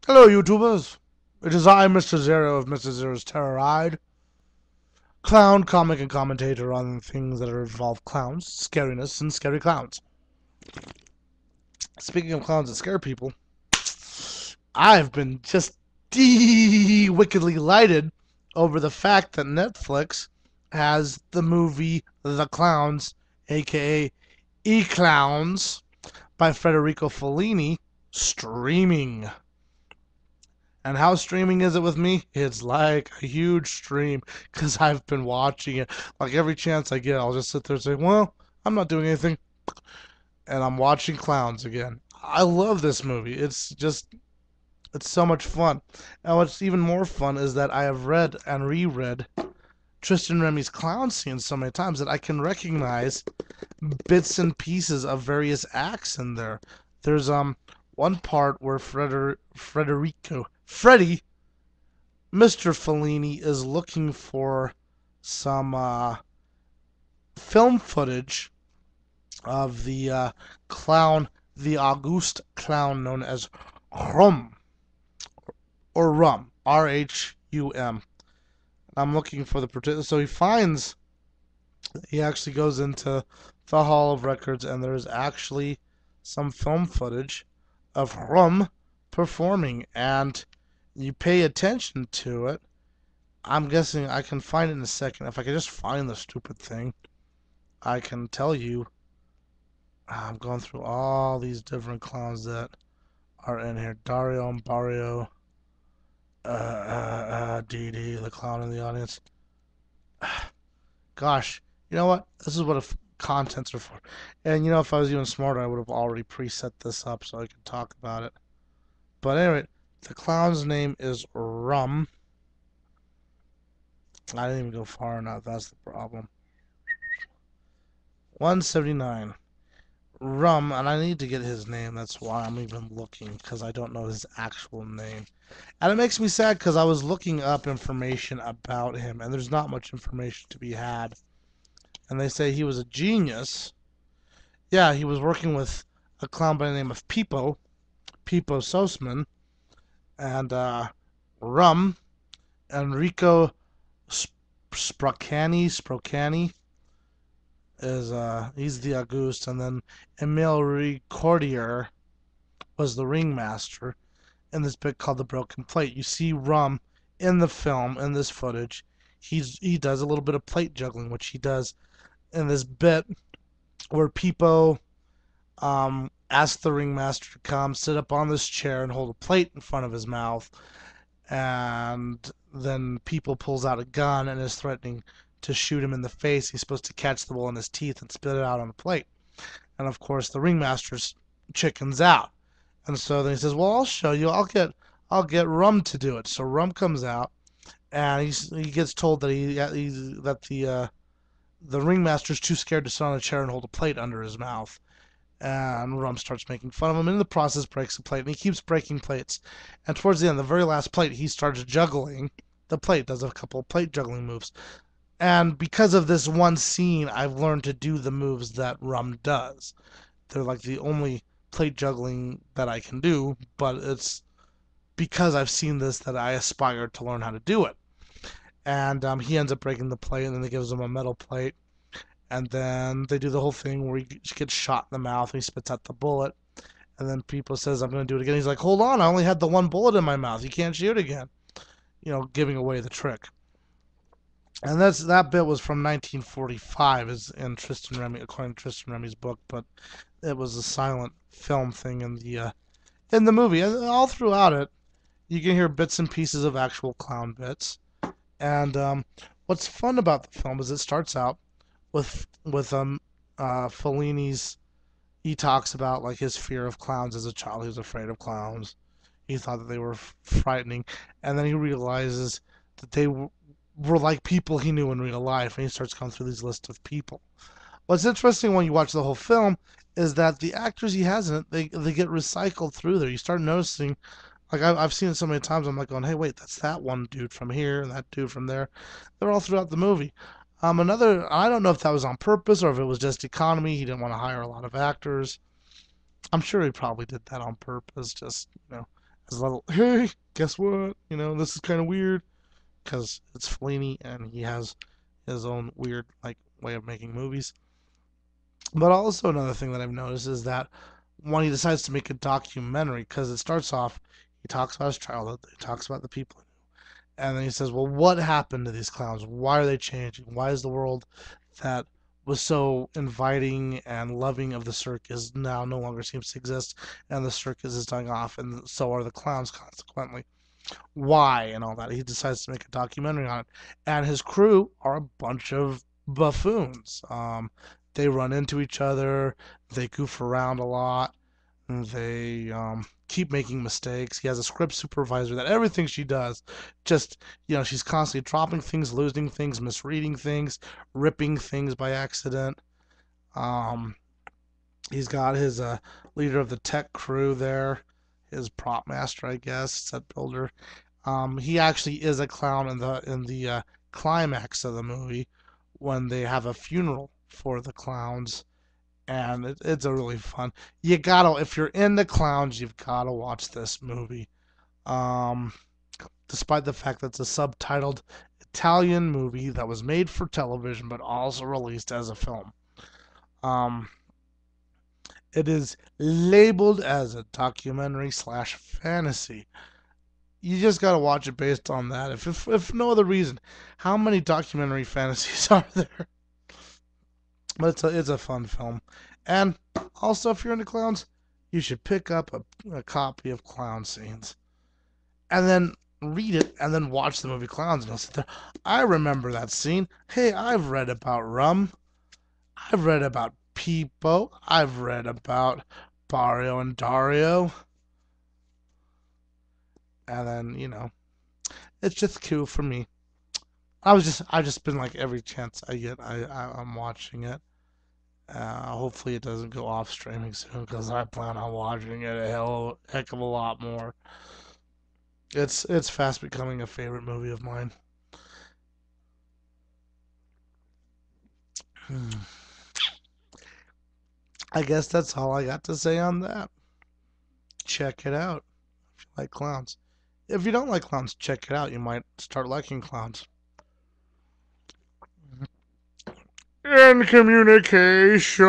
Hello, YouTubers. It is I, Mr. Zero of Mr. Zero's Terror Ride, clown, comic, and commentator on things that involve clowns, scariness, and scary clowns. Speaking of clowns that scare people, I've been just wickedly lighted over the fact that Netflix has the movie The Clowns, aka E-Clowns, by Federico Fellini, streaming. And how streaming is it with me? It's like a huge stream because I've been watching it. Like every chance I get, I'll just sit there and say, well, I'm not doing anything. And I'm watching clowns again. I love this movie. It's so much fun. And what's even more fun is that I have read and reread Tristan Remy's clown scenes so many times that I can recognize bits and pieces of various acts in there. There's one part where Freddie, Mr. Fellini is looking for some film footage of the clown, the August clown known as Rum, or Rum, Rhum. I'm looking for the particular. So he actually goes into the Hall of Records, and there's actually some film footage of Rum performing, and you pay attention to it. I'm guessing I can find it in a second. If I can just find the stupid thing, I can tell you. I'm going through all these different clowns that are in here. Dario and Barrio, Dee, the clown in the audience. Gosh, you know what? This is what contents are for. And you know, if I was even smarter, I would have already preset this up so I could talk about it. But anyway, the clown's name is Rum. I didn't even go far enough. That's the problem. 179. Rum, and I need to get his name. That's why I'm even looking, because I don't know his actual name. And it makes me sad because I was looking up information about him, and there's not much information to be had. And they say he was a genius. Yeah, he was working with a clown by the name of Pipo Sosman, and Rum, Enrico Sprocani is he's the Auguste, and then Emile Ricordier was the ringmaster in this bit called The Broken Plate. You see Rum in the film, in this footage. He does a little bit of plate juggling, which he does in this bit where Peepo asks the ringmaster to come sit up on this chair and hold a plate in front of his mouth, and then Peepo pulls out a gun and is threatening to shoot him in the face. He's supposed to catch the ball in his teeth and spit it out on the plate. And of course, the ringmaster's chickens out. And so then he says, "Well, I'll show you. I'll get Rum to do it." So Rum comes out, and he gets told that the ringmaster's too scared to sit on a chair and hold a plate under his mouth. And Rum starts making fun of him, and in the process breaks the plate, and he keeps breaking plates. And towards the end, the very last plate, he starts juggling the plate, does a couple of plate juggling moves. And because of this one scene, I've learned to do the moves that Rum does. They're like the only plate juggling that I can do, but it's because I've seen this that I aspire to learn how to do it. And he ends up breaking the plate, and then he gives him a metal plate. And then they do the whole thing where he gets shot in the mouth and he spits out the bullet. And then Peepo says, "I'm going to do it again." He's like, "Hold on, I only had the one bullet in my mouth. You can't shoot again." You know, giving away the trick. And that bit was from 1945, is in Tristan Remy, according to Tristan Remy's book, but it was a silent film thing in the movie. And all throughout it, you can hear bits and pieces of actual clown bits. And what's fun about the film is it starts out with Fellini's. He talks about like his fear of clowns as a child. He was afraid of clowns. He thought that they were frightening, and then he realizes that they were like people he knew in real life, and he starts going through these lists of people. What's interesting when you watch the whole film is that the actors he has in it, they get recycled through there. You start noticing, like I've seen it so many times, I'm like going, "Hey, wait, that's that one dude from here and that dude from there." They're all throughout the movie. I don't know if that was on purpose or if it was just economy. He didn't want to hire a lot of actors. I'm sure he probably did that on purpose, just as a little, hey, guess what? This is kind of weird because it's Fellini and he has his own weird like way of making movies. But also another thing that I've noticed is that when he decides to make a documentary, because it starts off, he talks about his childhood, he talks about the people, and then he says, "Well, what happened to these clowns? Why are they changing? Why is the world that was so inviting and loving of the circus now no longer seems to exist, and the circus is dying off, and so are the clowns consequently? Why and all that?" He decides to make a documentary on it, and his crew are a bunch of buffoons. They run into each other, they goof around a lot, they keep making mistakes. He has a script supervisor that everything she does, just she's constantly dropping things, losing things, misreading things, ripping things by accident. Um, he's got his leader of the tech crew there, his prop master, I guess, set builder. He actually is a clown in the climax of the movie when they have a funeral for the clowns, and it's a really fun. You gotta, if you're into clowns, you've gotta watch this movie. Um, Despite the fact that it's a subtitled Italian movie that was made for television but also released as a film. Um, it is labeled as a documentary slash fantasy. You just gotta watch it based on that. If no other reason, how many documentary fantasies are there? But it's a fun film, and also if you're into clowns, you should pick up a copy of Clown Scenes, and then read it, and then watch the movie Clowns, and you'll sit there. I remember that scene. Hey, I've read about Rum. I've read about Peepo. I've read about Barrio and Dario, and then it's just cool for me. I've just been like every chance I get, I'm watching it. Hopefully it doesn't go off streaming soon because I plan on watching it a heck of a lot more. It's fast becoming a favorite movie of mine. I guess that's all I got to say on that. Check it out if you like clowns. If you don't like clowns, check it out. You might start liking clowns. In communication.